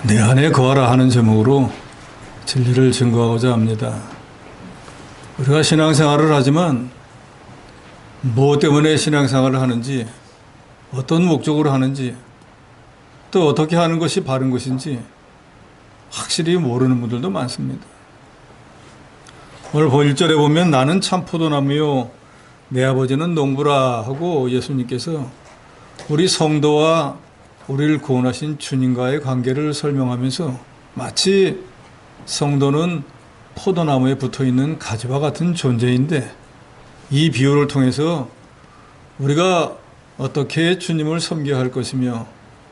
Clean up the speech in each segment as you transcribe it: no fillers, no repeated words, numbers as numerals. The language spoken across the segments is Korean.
내 안에 거하라 하는 제목으로 진리를 증거하고자 합니다. 우리가 신앙생활을 하지만 무엇 때문에 신앙생활을 하는지, 어떤 목적으로 하는지, 또 어떻게 하는 것이 바른 것인지 확실히 모르는 분들도 많습니다. 오늘 본 1절에 보면 나는 참 포도나무요 내 아버지는 농부라 하고 예수님께서 우리 성도와 우리를 구원하신 주님과의 관계를 설명하면서 마치 성도는 포도나무에 붙어있는 가지와 같은 존재인데, 이 비유를 통해서 우리가 어떻게 주님을 섬겨야 할 것이며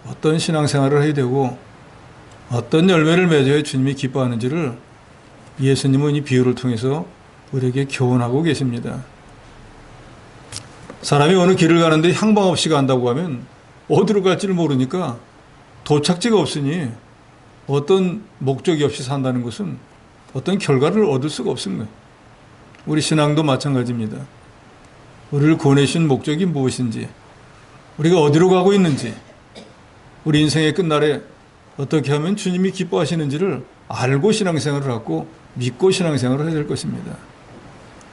어떤 신앙생활을 해야 되고 어떤 열매를 맺어야 주님이 기뻐하는지를 예수님은 이 비유를 통해서 우리에게 교훈하고 계십니다. 사람이 어느 길을 가는데 향방 없이 간다고 하면 어디로 갈지를 모르니까 도착지가 없으니 어떤 목적이 없이 산다는 것은 어떤 결과를 얻을 수가 없습니다. 우리 신앙도 마찬가지입니다. 우리를 구원해주신 목적이 무엇인지, 우리가 어디로 가고 있는지, 우리 인생의 끝날에 어떻게 하면 주님이 기뻐하시는지를 알고 신앙생활을 하고 믿고 신앙생활을 해야 될 것입니다.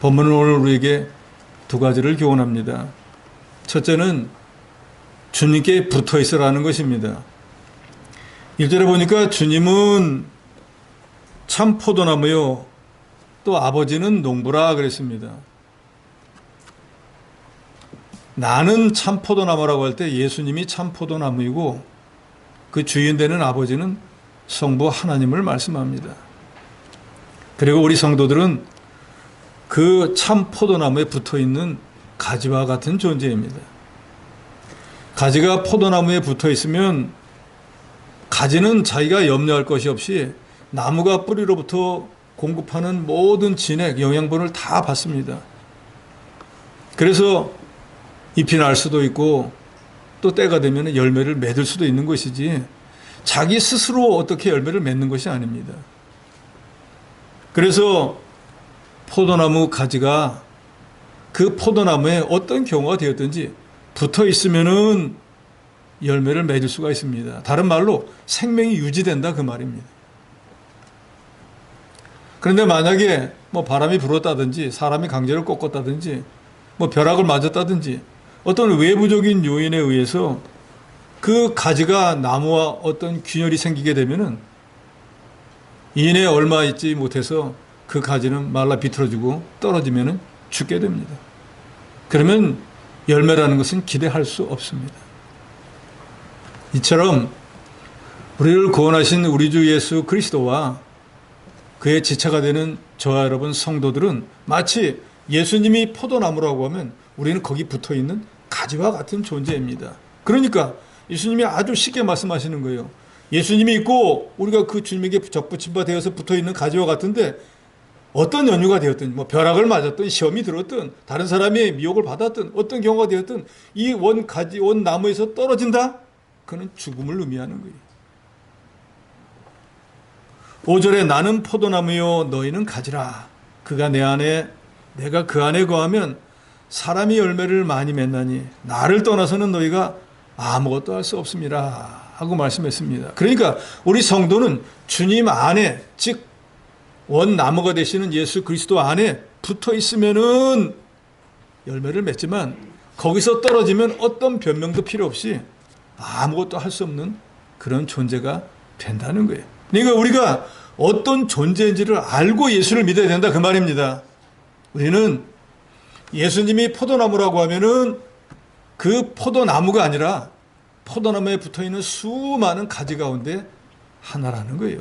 본문은 오늘 우리에게 두 가지를 교훈합니다. 첫째는 주님께 붙어 있으라는 것입니다. 1절에 보니까 주님은 참 포도나무요 또 아버지는 농부라 그랬습니다. 나는 참 포도나무라고 할 때 예수님이 참 포도나무이고 그 주인 되는 아버지는 성부 하나님을 말씀합니다. 그리고 우리 성도들은 그 참 포도나무에 붙어 있는 가지와 같은 존재입니다. 가지가 포도나무에 붙어 있으면 가지는 자기가 염려할 것이 없이 나무가 뿌리로부터 공급하는 모든 진액, 영양분을 다 받습니다. 그래서 잎이 날 수도 있고 또 때가 되면 열매를 맺을 수도 있는 것이지 자기 스스로 어떻게 열매를 맺는 것이 아닙니다. 그래서 포도나무 가지가 그 포도나무에 어떤 경우가 되었든지 붙어 있으면은 열매를 맺을 수가 있습니다. 다른 말로 생명이 유지된다 그 말입니다. 그런데 만약에 바람이 불었다든지 사람이 강제로 꺾었다든지 벼락을 맞았다든지 어떤 외부적인 요인에 의해서 그 가지가 나무와 어떤 균열이 생기게 되면은 이내 얼마 있지 못해서 그 가지는 말라 비틀어지고 떨어지면은 죽게 됩니다. 그러면 열매라는 것은 기대할 수 없습니다. 이처럼 우리를 구원하신 우리 주 예수 그리스도와 그의 지체가 되는 저와 여러분 성도들은 마치 예수님이 포도나무라고 하면 우리는 거기 붙어있는 가지와 같은 존재입니다. 그러니까 예수님이 아주 쉽게 말씀하시는 거예요. 예수님이 있고 우리가 그 주님에게 접붙임 바 되어서 붙어있는 가지와 같은데 어떤 연유가 되었든 벼락을 맞았든 시험이 들었든 다른 사람의 미혹을 받았든 어떤 경우가 되었든 이 원가지 원나무에서 떨어진다? 그는 죽음을 의미하는 거예요. 5절에 나는 포도나무요 너희는 가지라. 그가 내 안에 내가 그 안에 거하면 사람이 열매를 많이 맺나니 나를 떠나서는 너희가 아무것도 할 수 없습니다 하고 말씀했습니다. 그러니까 우리 성도는 주님 안에, 즉 원나무가 되시는 예수 그리스도 안에 붙어 있으면은 열매를 맺지만 거기서 떨어지면 어떤 변명도 필요 없이 아무것도 할 수 없는 그런 존재가 된다는 거예요. 그러니까 우리가 어떤 존재인지를 알고 예수를 믿어야 된다 그 말입니다. 우리는 예수님이 포도나무라고 하면은 그 포도나무가 아니라 포도나무에 붙어있는 수많은 가지 가운데 하나라는 거예요.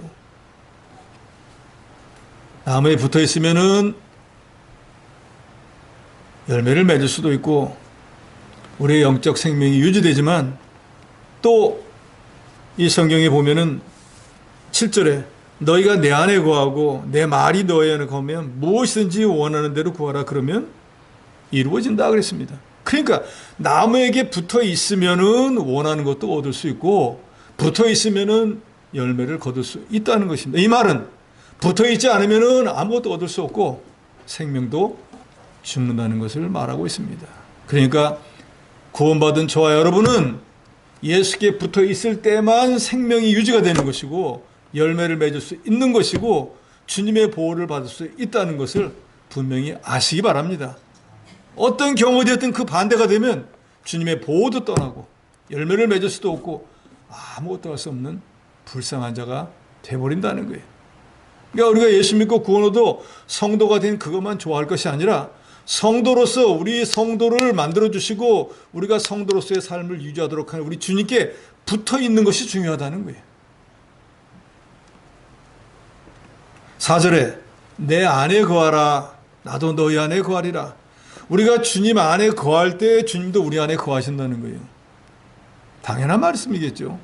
나무에 붙어있으면은 열매를 맺을 수도 있고 우리의 영적 생명이 유지되지만 또 이 성경에 보면은 7절에 너희가 내 안에 거하고 내 말이 너희 안에 거하면 무엇이든지 원하는 대로 구하라 그러면 이루어진다 그랬습니다. 그러니까 나무에게 붙어 있으면은 원하는 것도 얻을 수 있고 붙어 있으면은 열매를 거둘 수 있다는 것입니다. 이 말은 붙어 있지 않으면은 아무것도 얻을 수 없고 생명도 죽는다는 것을 말하고 있습니다. 그러니까 구원받은 저와 여러분은 예수께 붙어 있을 때만 생명이 유지가 되는 것이고 열매를 맺을 수 있는 것이고 주님의 보호를 받을 수 있다는 것을 분명히 아시기 바랍니다. 어떤 경우되었든 그 반대가 되면 주님의 보호도 떠나고 열매를 맺을 수도 없고 아무것도 할 수 없는 불쌍한 자가 돼버린다는 거예요. 그러니까 우리가 예수 믿고 구원 얻어 성도가 된 그것만 좋아할 것이 아니라 성도로서 우리 성도를 만들어주시고 우리가 성도로서의 삶을 유지하도록 하는 우리 주님께 붙어 있는 것이 중요하다는 거예요. 4절에 내 안에 거하라 나도 너희 안에 거하리라. 우리가 주님 안에 거할 때 주님도 우리 안에 거하신다는 거예요. 당연한 말씀이겠죠.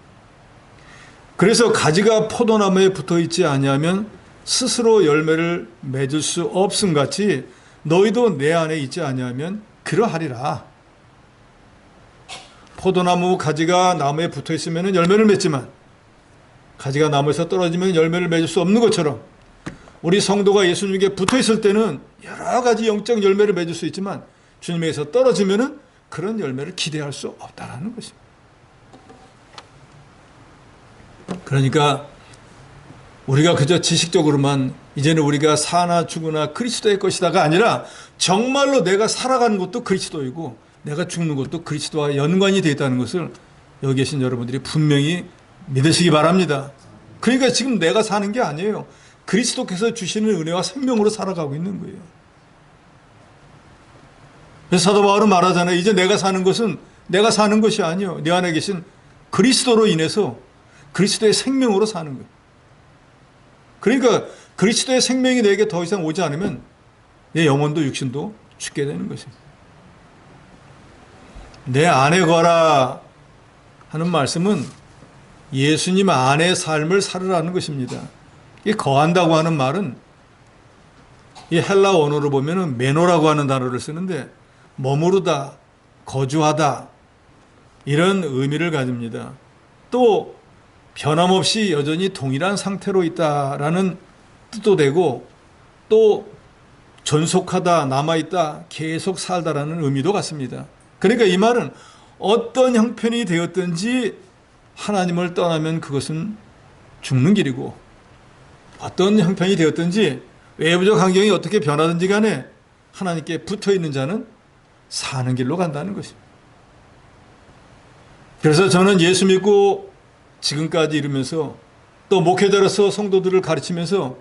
그래서 가지가 포도나무에 붙어 있지 아니하면 스스로 열매를 맺을 수 없음 같이 너희도 내 안에 있지 아니하면 그러하리라. 포도나무 가지가 나무에 붙어 있으면 열매를 맺지만 가지가 나무에서 떨어지면 열매를 맺을 수 없는 것처럼 우리 성도가 예수님께 붙어 있을 때는 여러 가지 영적 열매를 맺을 수 있지만 주님에게서 떨어지면 그런 열매를 기대할 수 없다는 것입니다. 그러니까 우리가 그저 지식적으로만 이제는 우리가 사나 죽으나 그리스도의 것이다가 아니라 정말로 내가 살아가는 것도 그리스도이고 내가 죽는 것도 그리스도와 연관이 되어 있다는 것을 여기 계신 여러분들이 분명히 믿으시기 바랍니다. 그러니까 지금 내가 사는 게 아니에요. 그리스도께서 주시는 은혜와 생명으로 살아가고 있는 거예요. 그래서 사도 바울은 말하잖아요. 이제 내가 사는 것은 내가 사는 것이 아니에요. 내 안에 계신 그리스도로 인해서 그리스도의 생명으로 사는 거예요. 그러니까 그리스도의 생명이 내게 더 이상 오지 않으면 내 영혼도 육신도 죽게 되는 것입니다. 내 안에 거라 하는 말씀은 예수님 안의 삶을 살으라는 것입니다. 이 거한다고 하는 말은 이 헬라 언어로 보면은 메노라고 하는 단어를 쓰는데 머무르다, 거주하다 이런 의미를 가집니다. 또 변함없이 여전히 동일한 상태로 있다라는 뜻도 되고 또 존속하다, 남아있다, 계속 살다라는 의미도 같습니다. 그러니까 이 말은 어떤 형편이 되었든지 하나님을 떠나면 그것은 죽는 길이고 어떤 형편이 되었든지 외부적 환경이 어떻게 변하든지 간에 하나님께 붙어있는 자는 사는 길로 간다는 것입니다. 그래서 저는 예수 믿고 지금까지 이르면서 또 목회자로서 성도들을 가르치면서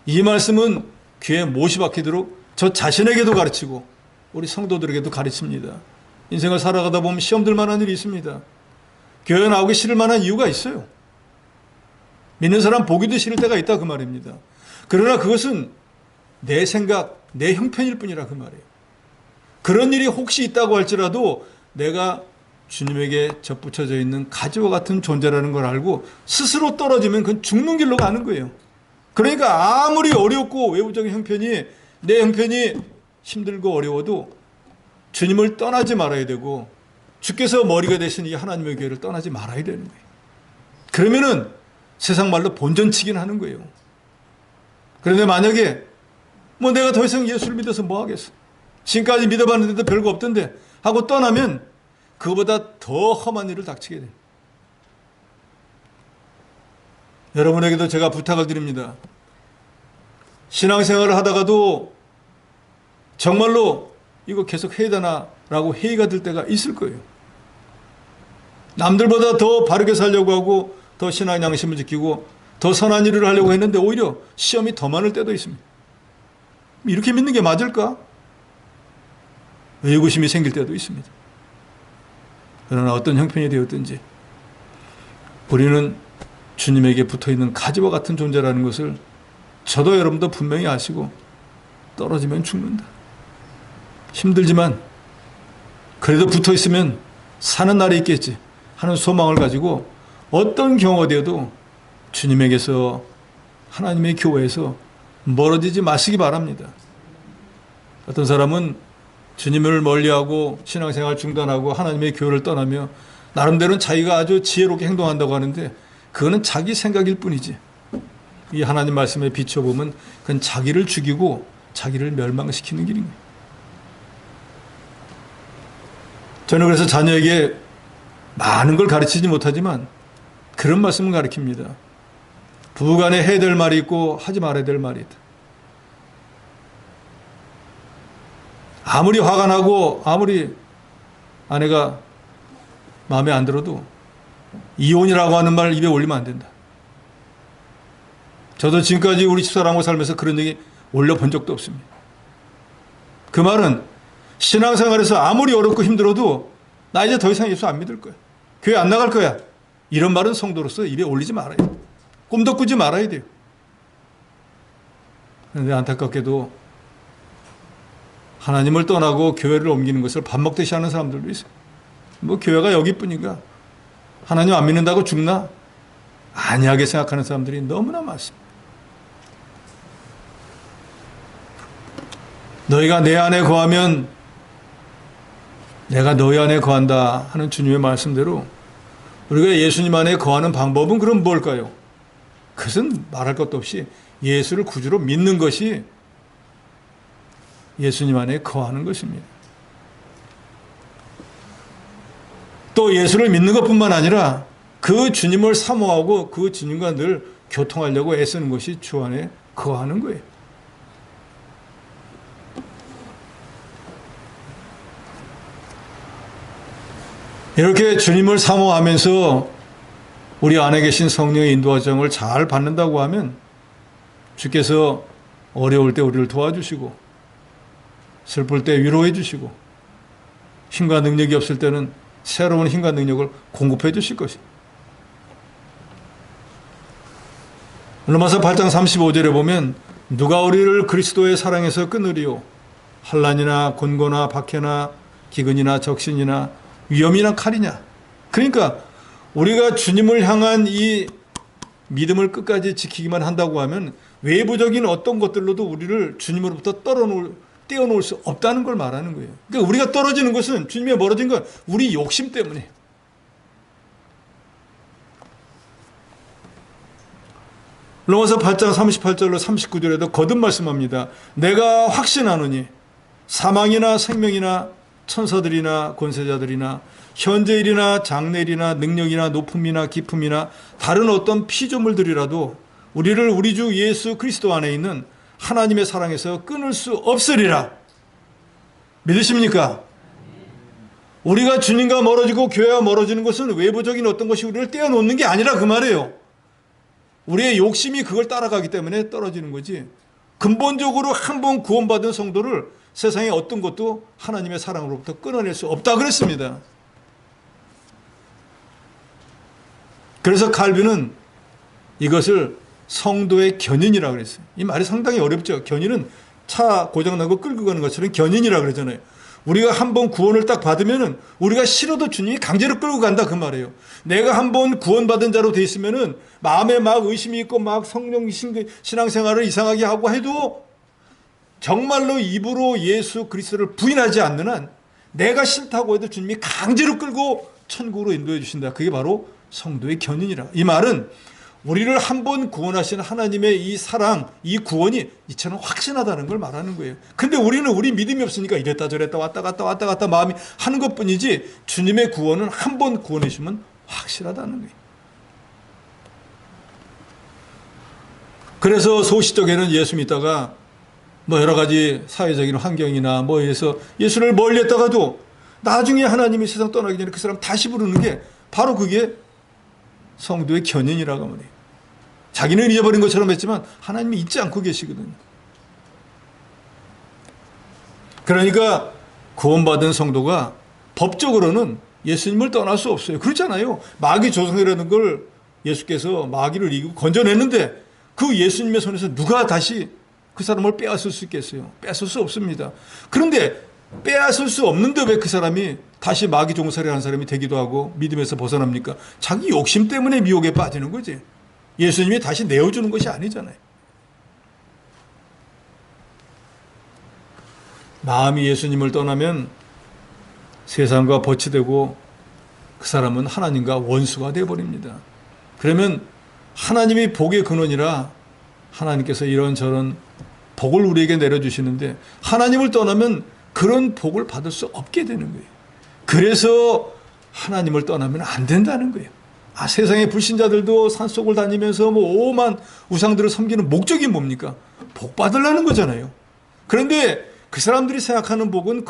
이 말씀은 귀에 못이 박히도록 저 자신에게도 가르치고 우리 성도들에게도 가르칩니다. 인생을 살아가다 보면 시험 들 만한 일이 있습니다. 교회 나오기 싫을 만한 이유가 있어요. 믿는 사람 보기도 싫을 때가 있다 그 말입니다. 그러나 그것은 내 생각, 내 형편일 뿐이라 그 말이에요. 그런 일이 혹시 있다고 할지라도 내가 주님에게 접붙여져 있는 가지와 같은 존재라는 걸 알고 스스로 떨어지면 그건 죽는 길로 가는 거예요. 그러니까 아무리 어렵고 외부적인 형편이 내 형편이 힘들고 어려워도 주님을 떠나지 말아야 되고 주께서 머리가 되신 이 하나님의 교회를 떠나지 말아야 되는 거예요. 그러면은 세상 말로 본전치긴 하는 거예요. 그런데 만약에 뭐 내가 더 이상 예수를 믿어서 뭐 하겠어? 지금까지 믿어봤는데도 별거 없던데 하고 떠나면 그거보다 더 험한 일을 닥치게 돼요. 여러분에게도 제가 부탁을 드립니다. 신앙생활을 하다가도 정말로 이거 계속 해야 되나라고 회의가 들 때가 있을 거예요. 남들보다 더 바르게 살려고 하고 더 신앙 양심을 지키고 더 선한 일을 하려고 했는데 오히려 시험이 더 많을 때도 있습니다. 이렇게 믿는 게 맞을까? 의구심이 생길 때도 있습니다. 그러나 어떤 형편이 되었든지 우리는 주님에게 붙어있는 가지와 같은 존재라는 것을 저도 여러분도 분명히 아시고 떨어지면 죽는다. 힘들지만 그래도 붙어있으면 사는 날이 있겠지 하는 소망을 가지고 어떤 경우가 되어도 주님에게서 하나님의 교회에서 멀어지지 마시기 바랍니다. 어떤 사람은 주님을 멀리하고 신앙생활 중단하고 하나님의 교회를 떠나며 나름대로는 자기가 아주 지혜롭게 행동한다고 하는데 그거는 자기 생각일 뿐이지 이 하나님 말씀에 비춰보면 그건 자기를 죽이고 자기를 멸망시키는 길인 거예요. 저는 그래서 자녀에게 많은 걸 가르치지 못하지만 그런 말씀을 가르칩니다. 부부간에 해야 될 말이 있고 하지 말아야 될 말이 있다. 아무리 화가 나고 아무리 아내가 마음에 안 들어도 이혼이라고 하는 말 입에 올리면 안 된다. 저도 지금까지 우리 집사람하고 살면서 그런 얘기 올려본 적도 없습니다. 그 말은 신앙생활에서 아무리 어렵고 힘들어도 나 이제 더 이상 예수 안 믿을 거야. 교회 안 나갈 거야. 이런 말은 성도로서 입에 올리지 말아야 돼요. 꿈도 꾸지 말아야 돼요. 그런데 안타깝게도 하나님을 떠나고 교회를 옮기는 것을 밥 먹듯이 하는 사람들도 있어요. 뭐 교회가 여기뿐인가? 하나님 안 믿는다고 죽나? 안이하게 생각하는 사람들이 너무나 많습니다. 너희가 내 안에 거하면 내가 너희 안에 거한다 하는 주님의 말씀대로 우리가 예수님 안에 거하는 방법은 그럼 뭘까요? 그것은 말할 것도 없이 예수를 구주로 믿는 것이 예수님 안에 거하는 것입니다. 또 예수를 믿는 것뿐만 아니라 그 주님을 사모하고 그 주님과 늘 교통하려고 애쓰는 것이 주 안에 거하는 거예요. 이렇게 주님을 사모하면서 우리 안에 계신 성령의 인도하정을 잘 받는다고 하면 주께서 어려울 때 우리를 도와주시고 슬플 때 위로해 주시고 힘과 능력이 없을 때는 새로운 힘과 능력을 공급해 주실 것입니다. 로마서 8장 35절에 보면 누가 우리를 그리스도의 사랑에서 끊으리요 환난이나 곤고나 박해나 기근이나 적신이나 위험이나 칼이냐. 그러니까 우리가 주님을 향한 이 믿음을 끝까지 지키기만 한다고 하면 외부적인 어떤 것들로도 우리를 주님으로부터 떼어놓을 수 없다는 걸 말하는 거예요. 그러니까 우리가 떨어지는 것은 주님에 멀어진 건 우리 욕심 때문이에요. 로마서 8장 38절로 39절에도 거듭 말씀합니다. 내가 확신하노니 사망이나 생명이나 천사들이나 권세자들이나 현재일이나 장래일이나 능력이나 높음이나 깊음이나 다른 어떤 피조물들이라도 우리를 우리 주 예수 그리스도 안에 있는 하나님의 사랑에서 끊을 수 없으리라. 믿으십니까? 우리가 주님과 멀어지고 교회와 멀어지는 것은 외부적인 어떤 것이 우리를 떼어놓는 게 아니라 그 말이에요. 우리의 욕심이 그걸 따라가기 때문에 떨어지는 거지. 근본적으로 한 번 구원받은 성도를 세상의 어떤 것도 하나님의 사랑으로부터 끊어낼 수 없다 그랬습니다. 그래서 칼빈은 이것을 성도의 견인이라고 그랬어요. 이 말이 상당히 어렵죠. 견인은 차 고장나고 끌고 가는 것처럼 견인이라고 그러잖아요. 우리가 한번 구원을 딱 받으면은 우리가 싫어도 주님이 강제로 끌고 간다 그 말이에요. 내가 한번 구원받은 자로 돼 있으면은 마음에 막 의심이 있고 막 성령 신앙생활을 이상하게 하고 해도 정말로 입으로 예수 그리스도를 부인하지 않는 한 내가 싫다고 해도 주님이 강제로 끌고 천국으로 인도해 주신다. 그게 바로 성도의 견인이라. 이 말은 우리를 한번 구원하신 하나님의 이 사랑, 이 구원이 이처럼 확신하다는 걸 말하는 거예요. 근데 우리는 우리 믿음이 없으니까 이랬다 저랬다 왔다 갔다 마음이 하는 것뿐이지 주님의 구원은 한 번 구원해 주시면 확실하다는 거예요. 그래서 소시적에는 예수 믿다가 뭐 여러 가지 사회적인 환경이나 뭐에서 예수를 멀리 했다가도 나중에 하나님이 세상 떠나기 전에 그 사람 다시 부르는 게 바로 그게 성도의 견인이라고 하면 해요. 자기는 잊어버린 것처럼 했지만 하나님이 잊지 않고 계시거든요. 그러니까 구원받은 성도가 법적으로는 예수님을 떠날 수 없어요. 그렇잖아요. 마귀 조성이라는 걸 예수께서 마귀를 이기고 건져냈는데 그 예수님의 손에서 누가 다시 그 사람을 빼앗을 수 있겠어요? 뺏을 수 없습니다. 그런데 빼앗을 수 없는데 왜 그 사람이 다시 마귀 종살이 하는 사람이 되기도 하고 믿음에서 벗어납니까? 자기 욕심 때문에 미혹에 빠지는 거지. 예수님이 다시 내어주는 것이 아니잖아요. 마음이 예수님을 떠나면 세상과 버치되고 그 사람은 하나님과 원수가 되어버립니다. 그러면 하나님이 복의 근원이라 하나님께서 이런저런 복을 우리에게 내려주시는데 하나님을 떠나면 그런 복을 받을 수 없게 되는 거예요. 그래서 하나님을 떠나면 안 된다는 거예요. 세상의 불신자들도 산속을 다니면서 오만 우상들을 섬기는 목적이 뭡니까? 복 받으려는 거잖아요. 그런데 그 사람들이 생각하는 복은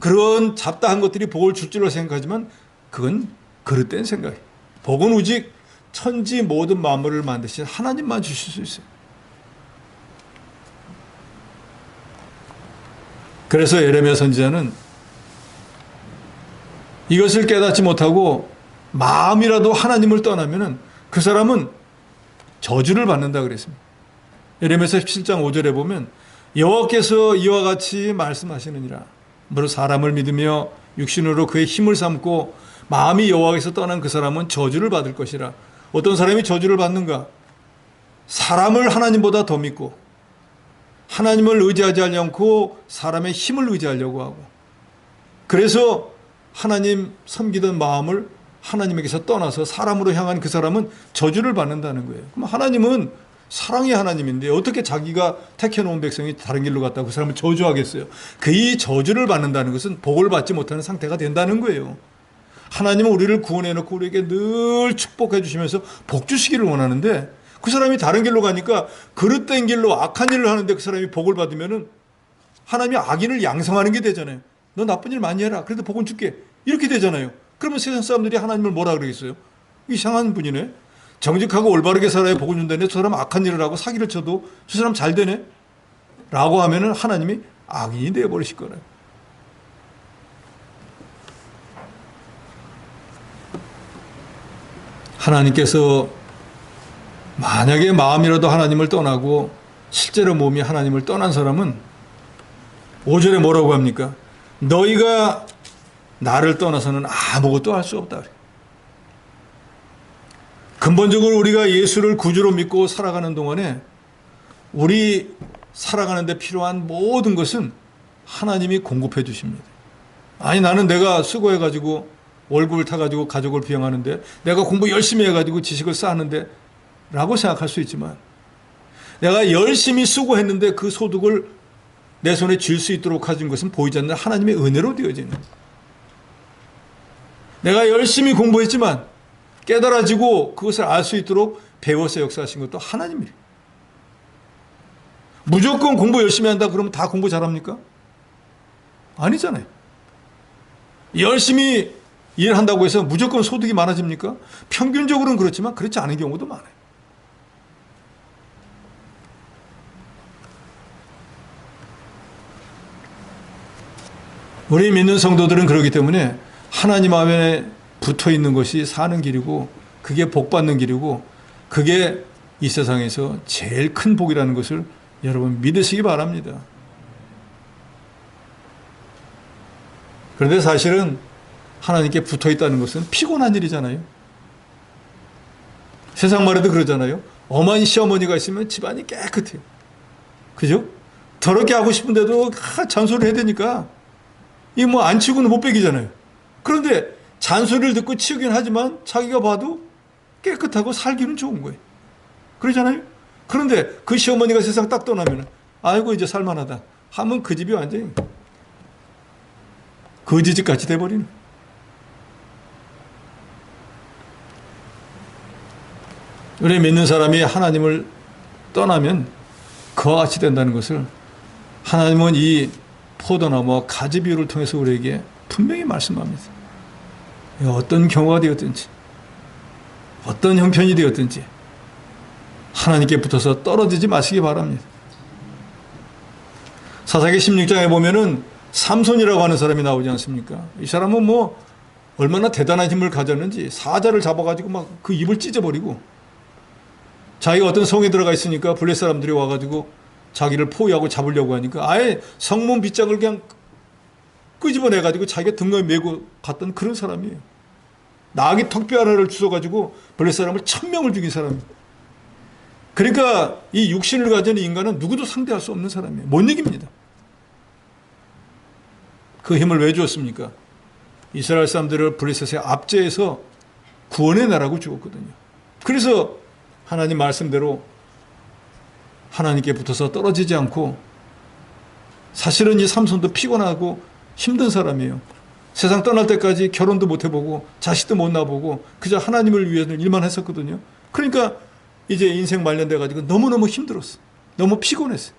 그런 잡다한 것들이 복을 줄 줄로 생각하지만 그건 그릇된 생각이에요. 복은 오직 천지 모든 만물을 만드신 하나님만 주실 수 있어요. 그래서 예레미야 선지자는 이것을 깨닫지 못하고 마음이라도 하나님을 떠나면은 그 사람은 저주를 받는다 그랬습니다. 예레미야서 17장 5절에 보면 여호와께서 이와 같이 말씀하시느니라. 무릇 사람을 믿으며 육신으로 그의 힘을 삼고 마음이 여호와께서 떠난 그 사람은 저주를 받을 것이라. 어떤 사람이 저주를 받는가? 사람을 하나님보다 더 믿고 하나님을 의지하지 않고 사람의 힘을 의지하려고 하고, 그래서 하나님 섬기던 마음을 하나님에게서 떠나서 사람으로 향한 그 사람은 저주를 받는다는 거예요. 그럼 하나님은 사랑의 하나님인데 어떻게 자기가 택해놓은 백성이 다른 길로 갔다고 그 사람을 저주하겠어요? 그 저주를 받는다는 것은 복을 받지 못하는 상태가 된다는 거예요. 하나님은 우리를 구원해놓고 우리에게 늘 축복해 주시면서 복 주시기를 원하는데, 그 사람이 다른 길로 가니까 그릇된 길로 악한 일을 하는데 그 사람이 복을 받으면은 하나님이 악인을 양성하는 게 되잖아요. 너 나쁜 일 많이 해라, 그래도 복은 줄게, 이렇게 되잖아요. 그러면 세상 사람들이 하나님을 뭐라 그러겠어요? 이상한 분이네. 정직하고 올바르게 살아야 복을 준다는데 저 사람 악한 일을 하고 사기를 쳐도 저 사람 잘 되네 라고 하면은 하나님이 악인이 되어버리실 거예요. 하나님께서 만약에 마음이라도 하나님을 떠나고 실제로 몸이 하나님을 떠난 사람은 5절에 뭐라고 합니까? 너희가 나를 떠나서는 아무것도 할 수 없다. 근본적으로 우리가 예수를 구주로 믿고 살아가는 동안에 우리 살아가는 데 필요한 모든 것은 하나님이 공급해 주십니다. 아니 나는 내가 수고해가지고 월급을 타가지고 가족을 비용하는데, 내가 공부 열심히 해가지고 지식을 쌓았는데 라고 생각할 수 있지만, 내가 열심히 수고했는데 그 소득을 내 손에 쥘 수 있도록 해준 것은 보이지 않는 하나님의 은혜로 되어지는 거예요. 내가 열심히 공부했지만 깨달아지고 그것을 알 수 있도록 배워서 역사하신 것도 하나님이에요. 무조건 공부 열심히 한다 그러면 다 공부 잘합니까? 아니잖아요. 열심히 일한다고 해서 무조건 소득이 많아집니까? 평균적으로는 그렇지만 그렇지 않은 경우도 많아요. 우리 믿는 성도들은 그렇기 때문에 하나님 앞에 붙어 있는 것이 사는 길이고, 그게 복 받는 길이고, 그게 이 세상에서 제일 큰 복이라는 것을 여러분 믿으시기 바랍니다. 그런데 사실은 하나님께 붙어 있다는 것은 피곤한 일이잖아요. 세상 말에도 그러잖아요. 어머니 시어머니가 있으면 집안이 깨끗해요. 그죠? 더럽게 하고 싶은데도 잔소리를 해야 되니까 이 안 치우고는 못 빼기잖아요. 그런데 잔소리를 듣고 치우긴 하지만 자기가 봐도 깨끗하고 살기는 좋은 거예요. 그러잖아요. 그런데 그 시어머니가 세상 딱 떠나면 아이고 이제 살만하다 하면 그 집이 완전히 거지집같이 돼버리는. 우리 믿는 사람이 하나님을 떠나면 그와 같이 된다는 것을 하나님은 이 포도나무와 가지 비유를 통해서 우리에게 분명히 말씀합니다. 어떤 경우가 되었든지 어떤 형편이 되었든지 하나님께 붙어서 떨어지지 마시기 바랍니다. 사사기 16장에 보면은 삼손이라고 하는 사람이 나오지 않습니까? 이 사람은 얼마나 대단한 힘을 가졌는지 사자를 잡아가지고 막 그 입을 찢어버리고, 자기가 어떤 성에 들어가 있으니까 블레 사람들이 와가지고 자기를 포위하고 잡으려고 하니까 아예 성문 빗장을 그냥 끄집어내가지고 자기가 등에 메고 갔던 그런 사람이에요. 나귀 턱뼈 하나를 주워가지고 블레 사람을 1000명을 죽인 사람이에요. 그러니까 이 육신을 가진 인간은 누구도 상대할 수 없는 사람이에요. 못 이깁니다. 그 힘을 왜 주었습니까? 이스라엘 사람들을 블레셋의 압제해서 구원해내라고 주었거든요. 그래서 하나님 말씀대로 하나님께 붙어서 떨어지지 않고, 사실은 이 삼손도 피곤하고 힘든 사람이에요. 세상 떠날 때까지 결혼도 못 해보고 자식도 못 낳아보고 그저 하나님을 위해서 일만 했었거든요. 그러니까 이제 인생 말년돼가지고 너무너무 힘들었어. 너무 피곤했어.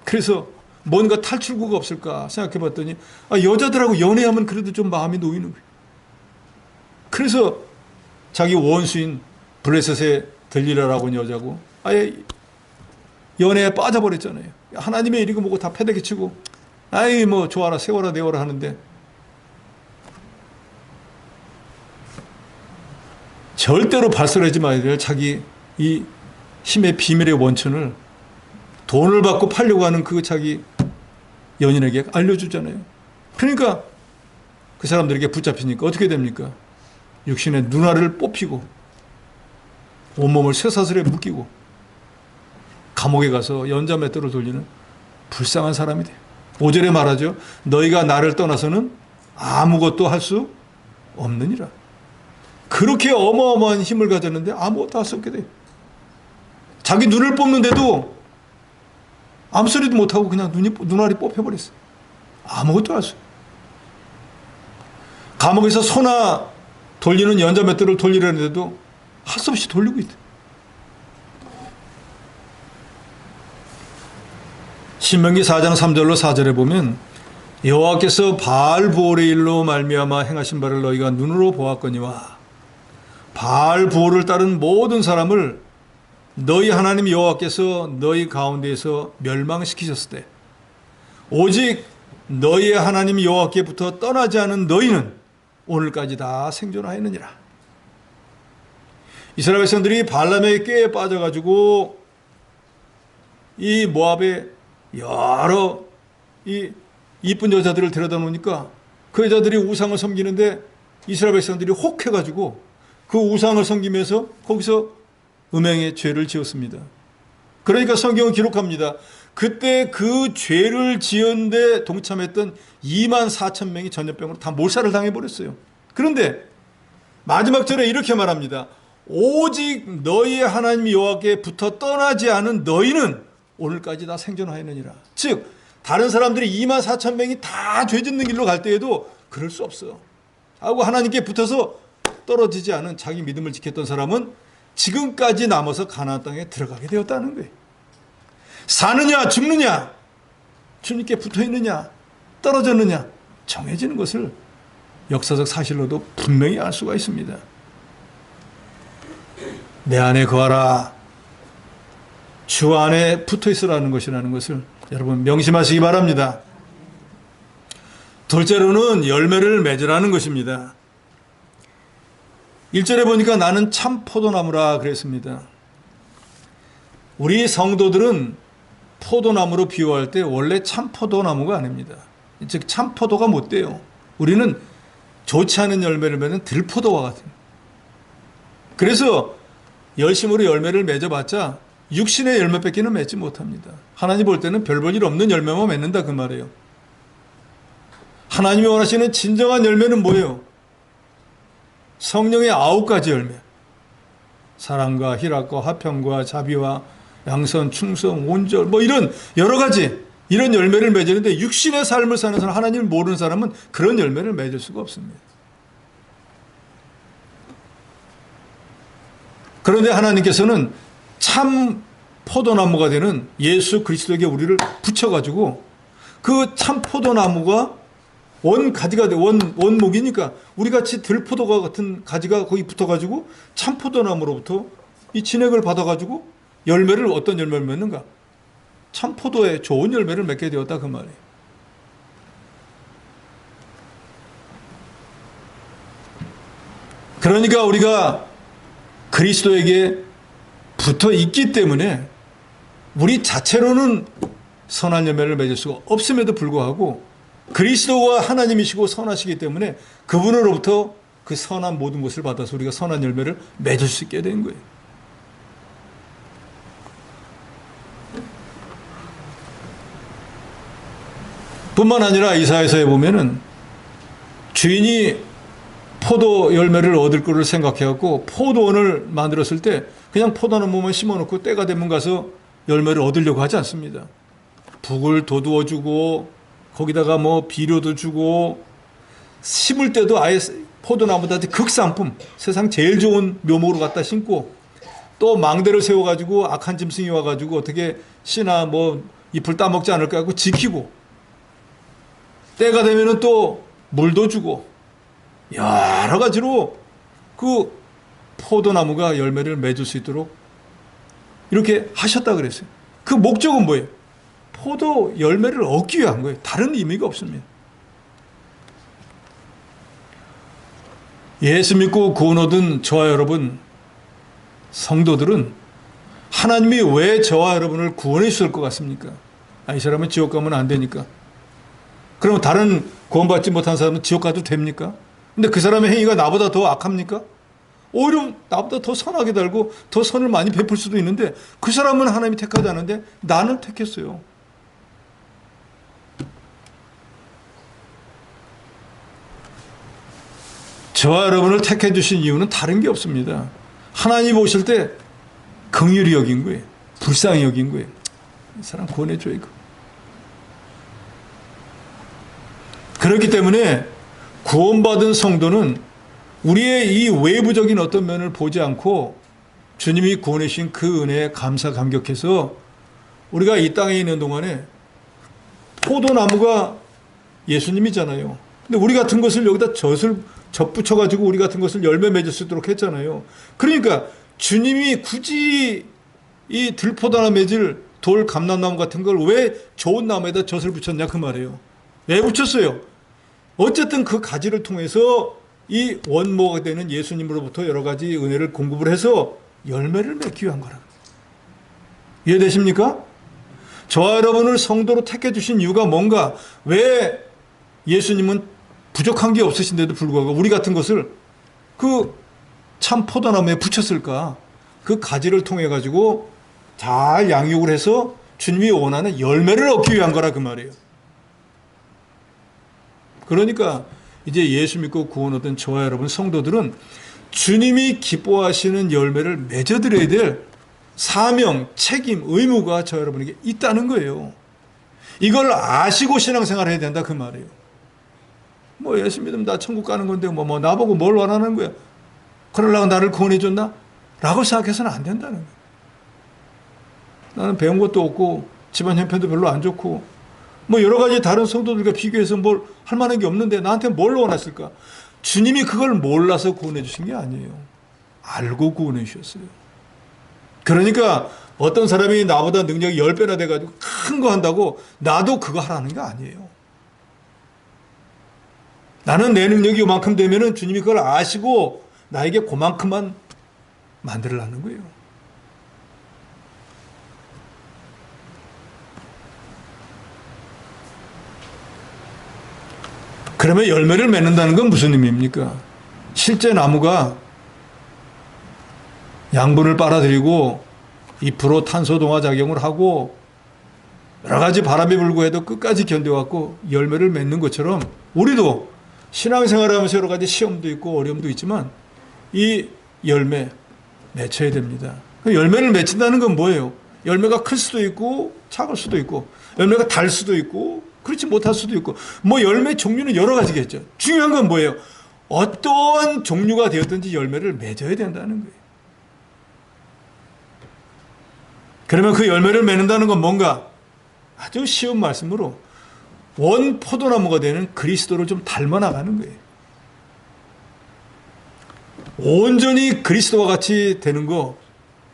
그래서 뭔가 탈출구가 없을까 생각해봤더니 여자들하고 연애하면 그래도 좀 마음이 놓이는 거예요. 그래서 자기 원수인 블레셋의 들리라라고 하는 여자고 아예 연애에 빠져버렸잖아요. 하나님의 일이고 뭐고 다 패대기치고 아이 뭐 좋아라 세워라 내워라 하는데 절대로 발설하지 말아야 될 자기 이 힘의 비밀의 원천을 돈을 받고 팔려고 하는 그 자기 연인에게 알려주잖아요. 그러니까 그 사람들에게 붙잡히니까 어떻게 됩니까? 육신의 눈알을 뽑히고 온몸을 쇠사슬에 묶이고 감옥에 가서 연자맷돌을 돌리는 불쌍한 사람이 돼요. 5절에 말하죠. 너희가 나를 떠나서는 아무것도 할 수 없느니라. 그렇게 어마어마한 힘을 가졌는데 아무것도 할 수 없게 돼요. 자기 눈을 뽑는데도 아무 소리도 못하고 그냥 눈알이 뽑혀버렸어요. 아무것도 할 수 없어요. 감옥에서 소나 돌리는 연자맷돌을 돌리려는데도 할 수 없이 돌리고 있다. 신명기 4장 3절로 4절에 보면 여호와께서 바알부올의 일로 말미암아 행하신 바를 너희가 눈으로 보았거니와 바알부올을 따른 모든 사람을 너희 하나님 여호와께서 너희 가운데에서 멸망시키셨을 때 오직 너희의 하나님 여호와께부터 떠나지 않은 너희는 오늘까지 다 생존하였느니라. 이스라엘 백성들이 발람의 꾀에 빠져가지고 이 모압의 여러 이 이쁜 여자들을 데려다 놓으니까 그 여자들이 우상을 섬기는데 이스라엘 백성들이 혹해가지고 그 우상을 섬기면서 거기서 음행의 죄를 지었습니다. 그러니까 성경은 기록합니다. 그때 그 죄를 지은데 동참했던 2만 4천 명이 전염병으로 다 몰살을 당해버렸어요. 그런데 마지막 절에 이렇게 말합니다. 오직 너희의 하나님 여호와께 붙어 떠나지 않은 너희는 오늘까지 다 생존하였느니라. 즉 다른 사람들이 2만 4천 명이 다 죄 짓는 길로 갈 때에도 그럴 수 없어 하고 하나님께 붙어서 떨어지지 않은 자기 믿음을 지켰던 사람은 지금까지 남아서 가나안 땅에 들어가게 되었다는 거예요. 사느냐 죽느냐 주님께 붙어있느냐 떨어졌느냐 정해지는 것을 역사적 사실로도 분명히 알 수가 있습니다. 내 안에 거하라 주 안에 붙어있으라는 것이라는 것을 여러분 명심하시기 바랍니다. 둘째로는 열매를 맺으라는 것입니다. 1절에 보니까 나는 참 포도나무라 그랬습니다. 우리 성도들은 포도나무로 비유할 때 원래 참 포도나무가 아닙니다. 즉 참 포도가 못 돼요. 우리는 좋지 않은 열매를 맺는 들포도와 같은. 그래서 열심으로 열매를 맺어봤자 육신의 열매밖에는 맺지 못합니다. 하나님 볼 때는 별 볼 일 없는 열매만 맺는다 그 말이에요. 하나님이 원하시는 진정한 열매는 뭐예요? 성령의 9가지 열매. 사랑과 희락과 화평과 자비와 양선, 충성, 온절 뭐 이런 여러 가지 이런 열매를 맺는데 육신의 삶을 사는 사람, 하나님을 모르는 사람은 그런 열매를 맺을 수가 없습니다. 그런데 하나님께서는 참 포도나무가 되는 예수 그리스도에게 우리를 붙여가지고 그 참 포도나무가 원가지가 돼, 원목이니까 우리 같이 들포도가 같은 가지가 거기 붙어가지고 참 포도나무로부터 이 진액을 받아가지고 열매를 어떤 열매를 맺는가? 참 포도의 좋은 열매를 맺게 되었다 그 말이에요. 그러니까 우리가 그리스도에게 붙어 있기 때문에 우리 자체로는 선한 열매를 맺을 수가 없음에도 불구하고 그리스도가 하나님이시고 선하시기 때문에 그분으로부터 그 선한 모든 것을 받아서 우리가 선한 열매를 맺을 수 있게 된 거예요. 뿐만 아니라 이사야서에 보면은 주인이 포도 열매를 얻을 거를 생각해갖고 포도원을 만들었을 때 그냥 포도나무만 심어놓고 때가 되면 가서 열매를 얻으려고 하지 않습니다. 북을 도두어 주고 거기다가 뭐 비료도 주고 심을 때도 아예 포도나무한테 극상품, 세상 제일 좋은 묘목으로 갖다 심고, 또 망대를 세워가지고 악한 짐승이 와가지고 어떻게 씨나 뭐 잎을 따먹지 않을까 하고 지키고, 때가 되면은 또 물도 주고, 여러 가지로 그 포도나무가 열매를 맺을 수 있도록 이렇게 하셨다 그랬어요. 그 목적은 뭐예요? 포도 열매를 얻기 위한 거예요. 다른 의미가 없습니다. 예수 믿고 구원 얻은 저와 여러분, 성도들은 하나님이 왜 저와 여러분을 구원해 주실 것 같습니까? 이 사람은 지옥 가면 안 되니까. 그럼 다른 구원받지 못한 사람은 지옥 가도 됩니까? 근데 그 사람의 행위가 나보다 더 악합니까? 오히려 나보다 더 선하게 달고 더 선을 많이 베풀 수도 있는데 그 사람은 하나님이 택하지 않은데 나는 택했어요. 저와 여러분을 택해 주신 이유는 다른 게 없습니다. 하나님 보실 때 긍휼히 여긴 거예요. 불쌍히 여긴 거예요. 이 사람 구원해줘 이거. 그렇기 때문에 구원받은 성도는 우리의 이 외부적인 어떤 면을 보지 않고 주님이 구원해 주신 그 은혜에 감사 감격해서 우리가 이 땅에 있는 동안에 포도나무가 예수님이잖아요. 근데 우리 같은 것을 여기다 젖붙여가지고 우리 같은 것을 열매 맺을 수 있도록 했잖아요. 그러니까 주님이 굳이 이 들포도나 맺을 돌 감람나무 같은 걸 왜 좋은 나무에다 젖을 붙였냐 그 말이에요. 왜 붙였어요? 어쨌든 그 가지를 통해서 이 원모가 되는 예수님으로부터 여러 가지 은혜를 공급을 해서 열매를 맺기 위한 거라. 이해되십니까? 저와 여러분을 성도로 택해 주신 이유가 뭔가, 왜 예수님은 부족한 게 없으신데도 불구하고 우리 같은 것을 그 참 포도나무에 붙였을까? 그 가지를 통해 가지고 잘 양육을 해서 주님이 원하는 열매를 얻기 위한 거라 그 말이에요. 그러니까 이제 예수 믿고 구원 얻은 저와 여러분 성도들은 주님이 기뻐하시는 열매를 맺어드려야 될 사명, 책임, 의무가 저 여러분에게 있다는 거예요. 이걸 아시고 신앙생활을 해야 된다 그 말이에요. 뭐 예수 믿으면 나 천국 가는 건데 뭐 나보고 뭘 원하는 거야? 그러려고 나를 구원해 줬나? 라고 생각해서는 안 된다는 거예요. 나는 배운 것도 없고 집안 형편도 별로 안 좋고 뭐 여러 가지 다른 성도들과 비교해서 뭘 할 만한 게 없는데 나한테 뭘 원했을까? 주님이 그걸 몰라서 구원해 주신 게 아니에요. 알고 구원해 주셨어요. 그러니까 어떤 사람이 나보다 능력이 10배나 돼가지고 큰 거 한다고 나도 그거 하라는 게 아니에요. 나는 내 능력이 요만큼 되면은 주님이 그걸 아시고 나에게 그만큼만 만들으라는 거예요. 그러면 열매를 맺는다는 건 무슨 의미입니까? 실제 나무가 양분을 빨아들이고 잎으로 탄소 동화 작용을 하고 여러 가지 바람이 불고 해도 끝까지 견뎌갖고 열매를 맺는 것처럼 우리도 신앙생활을 하면서 여러 가지 시험도 있고 어려움도 있지만 이 열매 맺혀야 됩니다. 열매를 맺힌다는 건 뭐예요? 열매가 클 수도 있고 작을 수도 있고 열매가 달 수도 있고 그렇지 못할 수도 있고 뭐 열매 종류는 여러 가지겠죠. 중요한 건 뭐예요? 어떤 종류가 되었든지 열매를 맺어야 된다는 거예요. 그러면 그 열매를 맺는다는 건 뭔가 아주 쉬운 말씀으로 원 포도나무가 되는 그리스도를 좀 닮아 나가는 거예요. 온전히 그리스도와 같이 되는 거,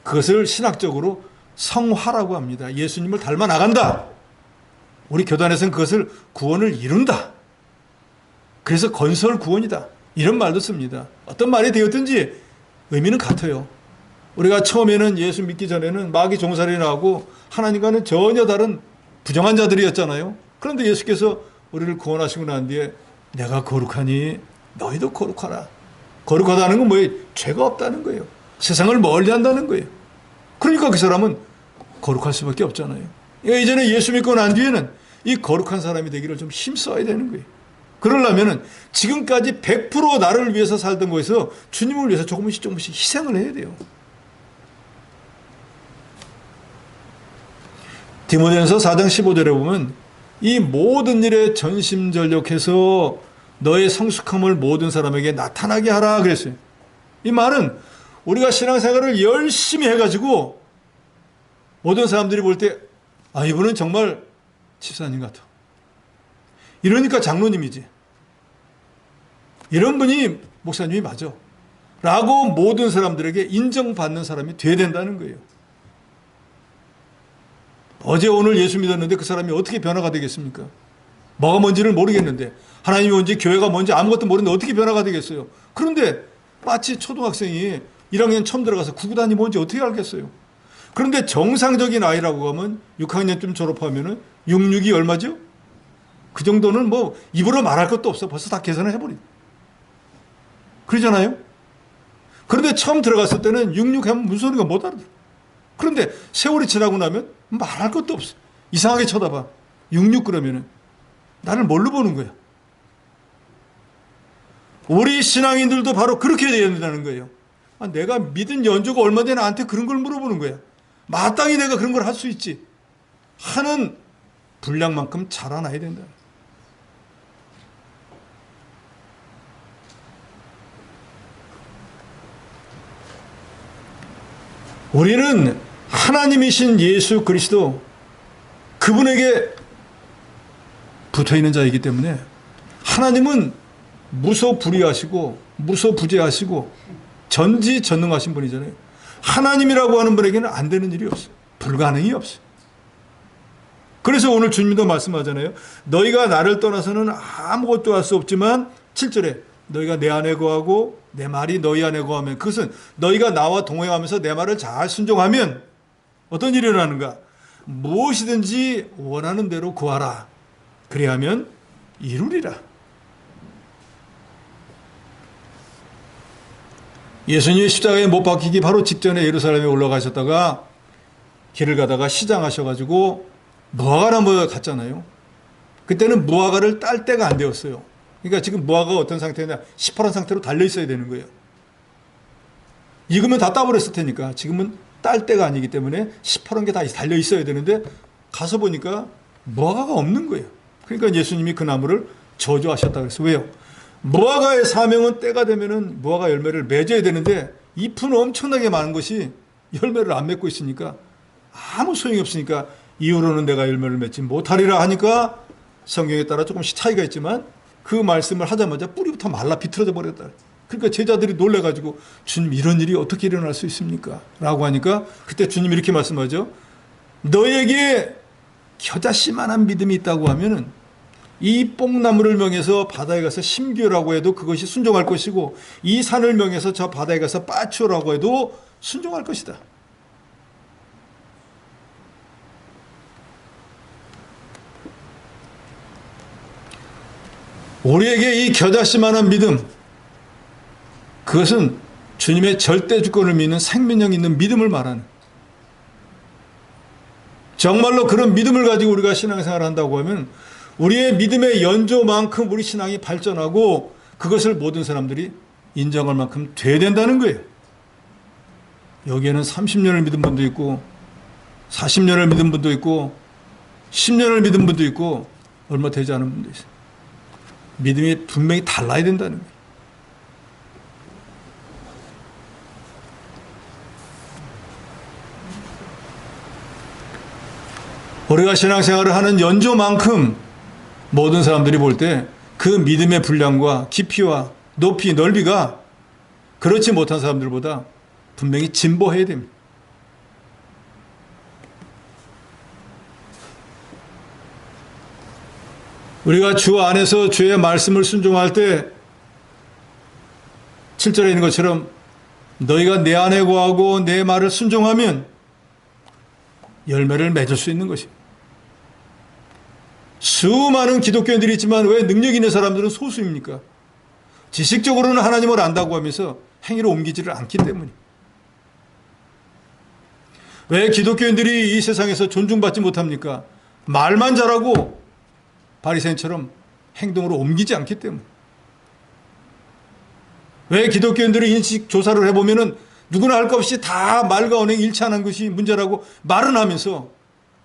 그것을 신학적으로 성화라고 합니다. 예수님을 닮아 나간다. 우리 교단에서는 그것을 구원을 이룬다. 그래서 건설 구원이다. 이런 말도 씁니다. 어떤 말이 되었든지 의미는 같아요. 우리가 처음에는 예수 믿기 전에는 마귀 종살이나 하고 하나님과는 전혀 다른 부정한 자들이었잖아요. 그런데 예수께서 우리를 구원하시고 난 뒤에 내가 거룩하니 너희도 거룩하라. 거룩하다는 건 뭐예요? 죄가 없다는 거예요. 세상을 멀리 한다는 거예요. 그러니까 그 사람은 거룩할 수밖에 없잖아요. 이전에 예수 믿고 난 뒤에는 이 거룩한 사람이 되기를 좀 힘써야 되는 거예요. 그러려면 지금까지 100% 나를 위해서 살던 거에서 주님을 위해서 조금씩 희생을 해야 돼요. 디모데전서 4장 15절에 보면 이 모든 일에 전심전력해서 너의 성숙함을 모든 사람에게 나타나게 하라 그랬어요. 이 말은 우리가 신앙생활을 열심히 해가지고 모든 사람들이 볼 때 이분은 정말 집사님 같아. 이러니까 장로님이지. 이런 분이 목사님이 맞아. 라고 모든 사람들에게 인정받는 사람이 돼야 된다는 거예요. 어제 오늘 예수 믿었는데 그 사람이 어떻게 변화가 되겠습니까? 뭐가 뭔지를 모르겠는데, 하나님이 뭔지 교회가 뭔지 아무것도 모르는데 어떻게 변화가 되겠어요? 그런데 마치 초등학생이 1학년 처음 들어가서 구구단이 뭔지 어떻게 알겠어요? 그런데 정상적인 아이라고 하면 6학년쯤 졸업하면은 66이 얼마죠? 그 정도는 뭐 입으로 말할 것도 없어. 벌써 다 계산을 해버리고. 그러잖아요? 그런데 처음 들어갔을 때는 66 하면 무슨 소리가 못 알아들어. 그런데 세월이 지나고 나면 말할 것도 없어. 이상하게 쳐다봐. 66 그러면은 나를 뭘로 보는 거야? 우리 신앙인들도 바로 그렇게 돼야 된다는 거예요. 내가 믿은 연조가 얼마 되나 나한테 그런 걸 물어보는 거야. 마땅히 내가 그런 걸 할 수 있지 하는 분량만큼 자라나야 된다. 우리는 하나님이신 예수 그리스도 그분에게 붙어있는 자이기 때문에 하나님은 무소불위하시고 무소부재하시고 전지전능하신 분이잖아요. 하나님이라고 하는 분에게는 안 되는 일이 없어요. 불가능이 없어요. 그래서 오늘 주님도 말씀하잖아요. 너희가 나를 떠나서는 아무것도 할 수 없지만 7절에 너희가 내 안에 거하고 내 말이 너희 안에 거하면, 그것은 너희가 나와 동행하면서 내 말을 잘 순종하면 어떤 일이 일어나는가? 무엇이든지 원하는 대로 구하라. 그리하면 이루리라. 예수님이 십자가에 못 박히기 바로 직전에 예루살렘에 올라가셨다가 길을 가다가 시장하셔가지고 무화과나 뭐 갔잖아요. 그때는 무화과를 딸 때가 안 되었어요. 그러니까 지금 무화과가 어떤 상태냐, 시퍼런 상태로 달려 있어야 되는 거예요. 익으면 다 따버렸을 테니까 지금은 딸 때가 아니기 때문에 시퍼런 게 다 달려 있어야 되는데 가서 보니까 무화과가 없는 거예요. 그러니까 예수님이 그 나무를 저주하셨다 그랬어요. 왜요? 무화과의 사명은 때가 되면은 무화과 열매를 맺어야 되는데 잎은 엄청나게 많은 것이 열매를 안 맺고 있으니까 아무 소용이 없으니까 이후로는 내가 열매를 맺지 못하리라 하니까 성경에 따라 조금씩 차이가 있지만 그 말씀을 하자마자 뿌리부터 말라 비틀어져 버렸다. 그러니까 제자들이 놀래가지고 주님 이런 일이 어떻게 일어날 수 있습니까? 라고 하니까 그때 주님이 이렇게 말씀하죠. 너에게 겨자씨만한 믿음이 있다고 하면은 이 뽕나무를 명해서 바다에 가서 심기라고 해도 그것이 순종할 것이고 이 산을 명해서 저 바다에 가서 빠추라고 해도 순종할 것이다. 우리에게 이 겨자씨만한 믿음, 그것은 주님의 절대 주권을 믿는 생명력 있는 믿음을 말하는, 정말로 그런 믿음을 가지고 우리가 신앙생활을 한다고 하면 우리의 믿음의 연조만큼 우리 신앙이 발전하고 그것을 모든 사람들이 인정할 만큼 돼야 된다는 거예요. 여기에는 30년을 믿은 분도 있고 40년을 믿은 분도 있고 10년을 믿은 분도 있고 얼마 되지 않은 분도 있어요. 믿음이 분명히 달라야 된다는 거예요. 우리가 신앙생활을 하는 연조만큼 모든 사람들이 볼 때 그 믿음의 분량과 깊이와 높이, 넓이가 그렇지 못한 사람들보다 분명히 진보해야 됩니다. 우리가 주 안에서 주의 말씀을 순종할 때 7절에 있는 것처럼 너희가 내 안에 거하고 내 말을 순종하면 열매를 맺을 수 있는 것입니다. 수많은 기독교인들이 있지만 왜 능력 있는 사람들은 소수입니까? 지식적으로는 하나님을 안다고 하면서 행위로 옮기지를 않기 때문에. 왜 기독교인들이 이 세상에서 존중받지 못합니까? 말만 잘하고 바리새인처럼 행동으로 옮기지 않기 때문에. 왜 기독교인들이 인식 조사를 해보면은 누구나 할 것 없이 다 말과 언행이 일치하는 것이 문제라고 말은 하면서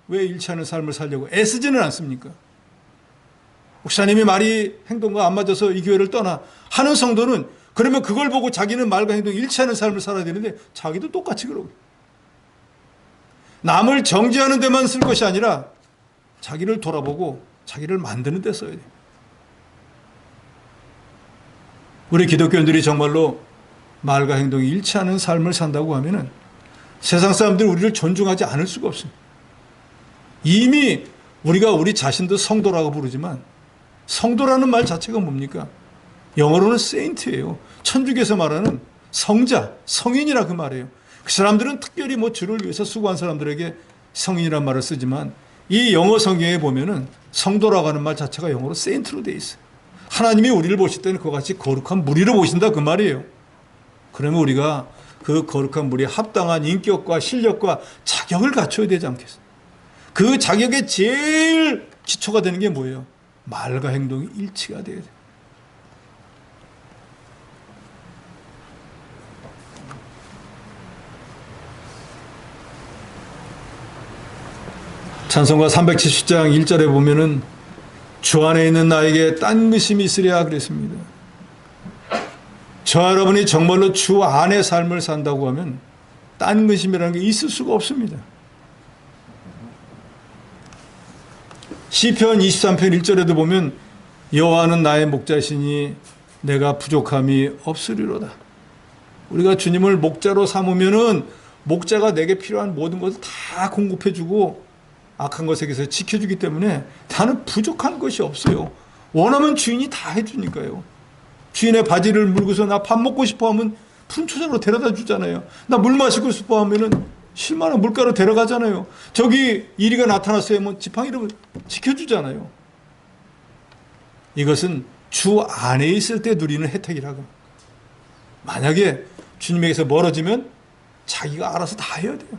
왜 일치하는 삶을 살려고 애쓰지는 않습니까? 목사님이 말이 행동과 안 맞아서 이 교회를 떠나 하는 성도는 그러면 그걸 보고 자기는 말과 행동이 일치하는 삶을 살아야 되는데 자기도 똑같이 그러고 남을 정죄하는 데만 쓸 것이 아니라 자기를 돌아보고 자기를 만드는 데 써야 돼요. 우리 기독교인들이 정말로 말과 행동이 일치하는 삶을 산다고 하면은 세상 사람들이 우리를 존중하지 않을 수가 없습니다. 이미 우리가 우리 자신도 성도라고 부르지만 성도라는 말 자체가 뭡니까? 영어로는 세인트예요. 천주교에서 말하는 성자, 성인이라 그 말이에요. 그 사람들은 특별히 주를 위해서 수고한 사람들에게 성인이란 말을 쓰지만 이 영어 성경에 보면은 성도라고 하는 말 자체가 영어로 세인트로 되어 있어요. 하나님이 우리를 보실 때는 그와 같이 거룩한 무리로 보신다 그 말이에요. 그러면 우리가 그 거룩한 무리에 합당한 인격과 실력과 자격을 갖춰야 되지 않겠어요? 그 자격의 제일 기초가 되는 게 뭐예요? 말과 행동이 일치가 돼야 돼요. 찬송가 370장 1절에 보면은 주 안에 있는 나에게 딴 의심이 있으랴 그랬습니다. 저 여러분이 정말로 주 안의 삶을 산다고 하면 딴 의심이라는 게 있을 수가 없습니다. 시편 23편 1절에도 보면 여호와는 나의 목자시니 내가 부족함이 없으리로다. 우리가 주님을 목자로 삼으면은 목자가 내게 필요한 모든 것을 다 공급해주고 악한 것에게서 지켜주기 때문에 나는 부족한 것이 없어요. 원하면 주인이 다 해주니까요. 주인의 바지를 물고서 나 밥 먹고 싶어 하면 푼초장으로 데려다 주잖아요. 나 물 마시고 싶어 하면은 실만한 물가로 데려가잖아요. 저기 이리가 나타났어요 하면 지팡이로 지켜주잖아요. 이것은 주 안에 있을 때 누리는 혜택이라고. 만약에 주님에게서 멀어지면 자기가 알아서 다 해야 돼요.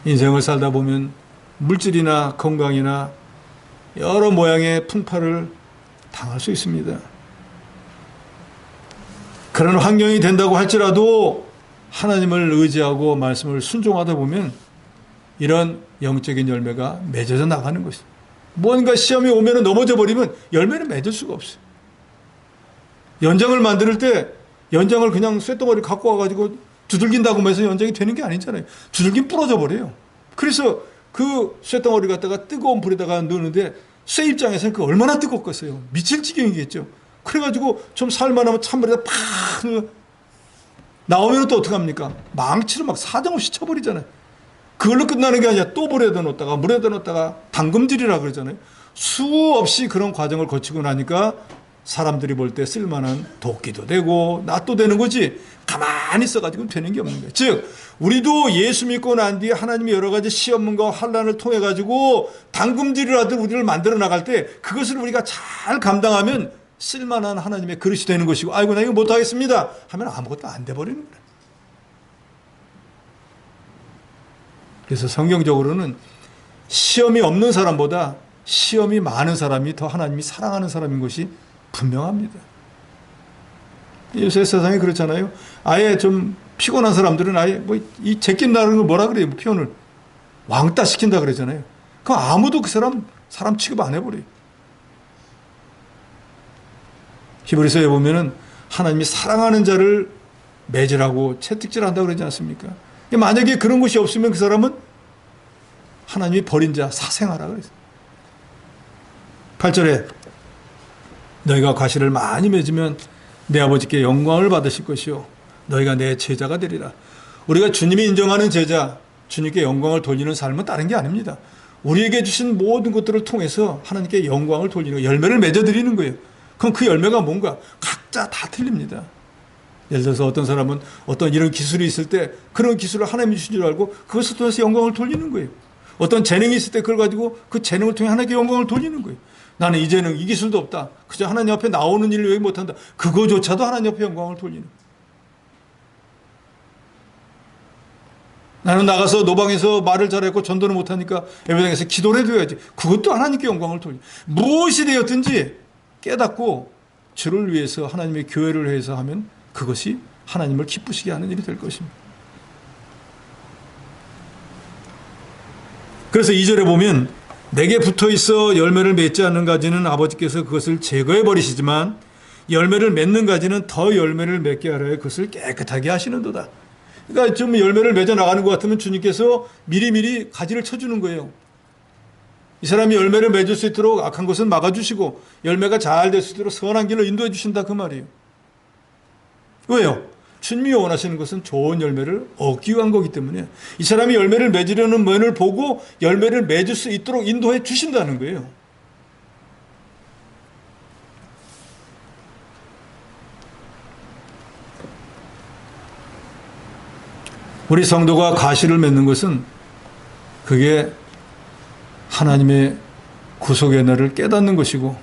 인생을 살다 보면 물질이나 건강이나 여러 모양의 풍파를 당할 수 있습니다. 그런 환경이 된다고 할지라도 하나님을 의지하고 말씀을 순종하다 보면 이런 영적인 열매가 맺어져 나가는 것입니다. 뭔가 시험이 오면 넘어져 버리면 열매는 맺을 수가 없어요. 연장을 만들 때 연장을 그냥 쇳덩어리 갖고 와가지고 두들긴다고 해서 연장이 되는 게 아니잖아요. 두들긴 부러져 버려요. 그래서 그 쇳덩어리 갖다가 뜨거운 불에다가 넣는데 쇠 입장에서는 그 얼마나 뜨겁겠어요. 미칠 지경이겠죠. 그래가지고 좀 살만하면 찬물에다 팍 나오면 또 어떡합니까? 망치로 막 사정없이 쳐버리잖아요. 그걸로 끝나는 게 아니라 또 물에다 넣었다가 물에다 넣었다가 담금질이라 그러잖아요. 수없이 그런 과정을 거치고 나니까 사람들이 볼 때 쓸만한 도끼도 되고 낫도 되는 거지 가만히 있어가지고 되는 게 없는 거예요. 즉 우리도 예수 믿고 난 뒤에 하나님이 여러 가지 시험과 환난을 통해 가지고 당금질을 하듯 우리를 만들어 나갈 때 그것을 우리가 잘 감당하면 쓸만한 하나님의 그릇이 되는 것이고 아이고 나 이거 못하겠습니다 하면 아무것도 안 돼버리는 거예요. 그래서 성경적으로는 시험이 없는 사람보다 시험이 많은 사람이 더 하나님이 사랑하는 사람인 것이 분명합니다. 요새 세상이 그렇잖아요. 아예 좀 피곤한 사람들은 아예 이 제낀다는 걸 뭐라 그래요? 표현을 왕따 시킨다 그러잖아요. 그럼 아무도 그 사람 취급 안 해버려요. 히브리서에 보면은 하나님이 사랑하는 자를 맺으라고 채찍질한다고 그러지 않습니까? 만약에 그런 것이 없으면 그 사람은 하나님이 버린 자 사생하라 그랬어요. 8절에 너희가 과실을 많이 맺으면 내 아버지께 영광을 받으실 것이요 너희가 내 제자가 되리라. 우리가 주님이 인정하는 제자, 주님께 영광을 돌리는 삶은 다른 게 아닙니다. 우리에게 주신 모든 것들을 통해서 하나님께 영광을 돌리는 열매를 맺어드리는 거예요. 그럼 그 열매가 뭔가 각자 다 틀립니다. 예를 들어서 어떤 사람은 어떤 이런 기술이 있을 때 그런 기술을 하나님이 주신 줄 알고 그것을 통해서 영광을 돌리는 거예요. 어떤 재능이 있을 때 그걸 가지고 그 재능을 통해 하나님께 영광을 돌리는 거예요. 나는 이 재능, 이 기술도 없다. 그저 하나님 앞에 나오는 일을 왜 못한다. 그거조차도 하나님 앞에 영광을 돌리는 거예요. 나는 나가서 노방에서 말을 잘했고 전도를 못하니까 예배당에서 기도를 해줘야지. 그것도 하나님께 영광을 돌리는 거예요. 무엇이 되었든지 깨닫고 주를 위해서 하나님의 교회를 위해서 하면 그것이 하나님을 기쁘시게 하는 일이 될 것입니다. 그래서 2절에 보면 내게 붙어 있어 열매를 맺지 않는 가지는 아버지께서 그것을 제거해 버리시지만 열매를 맺는 가지는 더 열매를 맺게 하려 그것을 깨끗하게 하시는도다. 그러니까 좀 열매를 맺어 나가는 것 같으면 주님께서 미리미리 가지를 쳐주는 거예요. 이 사람이 열매를 맺을 수 있도록 악한 것은 막아주시고 열매가 잘 될 수 있도록 선한 길로 인도해 주신다 그 말이에요. 왜요? 주님이 원하시는 것은 좋은 열매를 얻기 위한 거기 때문에 이 사람이 열매를 맺으려는 면을 보고 열매를 맺을 수 있도록 인도해 주신다는 거예요. 우리 성도가 가시를 맺는 것은 그게 하나님의 구속의 날을 깨닫는 것이고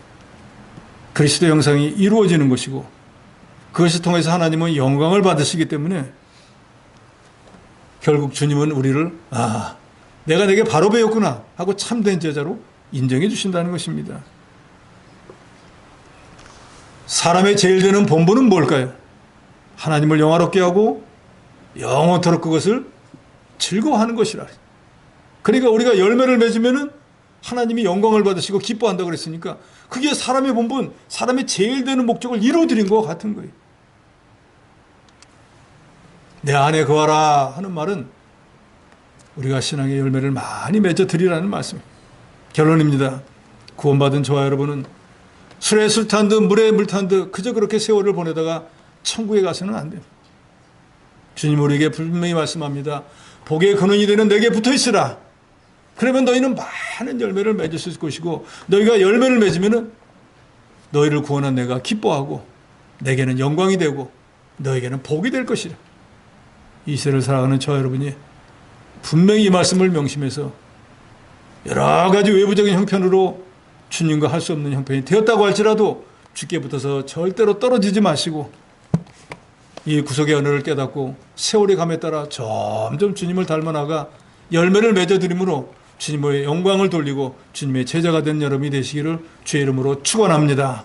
그리스도 형상이 이루어지는 것이고 그것을 통해서 하나님은 영광을 받으시기 때문에 결국 주님은 우리를 내가 내게 바로 배웠구나 하고 참된 제자로 인정해 주신다는 것입니다. 사람의 제일 되는 본분은 뭘까요? 하나님을 영화롭게 하고 영원토록 그것을 즐거워하는 것이라. 그러니까 우리가 열매를 맺으면은 하나님이 영광을 받으시고 기뻐한다고 그랬으니까 그게 사람의 본분, 사람의 제일 되는 목적을 이루어드린 것 같은 거예요. 내 안에 거하라 하는 말은 우리가 신앙의 열매를 많이 맺어드리라는 말씀입니다. 결론입니다. 구원받은 저와 여러분은 술에 술 탄 듯 물에 물 탄 듯 그저 그렇게 세월을 보내다가 천국에 가서는 안 됩니다. 주님 우리에게 분명히 말씀합니다. 복의 근원이 되는 내게 붙어 있으라. 그러면 너희는 많은 열매를 맺을 수 있을 것이고 너희가 열매를 맺으면 너희를 구원한 내가 기뻐하고 내게는 영광이 되고 너에게는 복이 될 것이라. 이 세를 살아가는 저 여러분이 분명히 이 말씀을 명심해서 여러 가지 외부적인 형편으로 주님과 할 수 없는 형편이 되었다고 할지라도 주께 붙어서 절대로 떨어지지 마시고 이 구속의 언어를 깨닫고 세월이 감에 따라 점점 주님을 닮아나가 열매를 맺어드림으로 주님의 영광을 돌리고 주님의 제자가 된 여러분이 되시기를 주의 이름으로 축원합니다.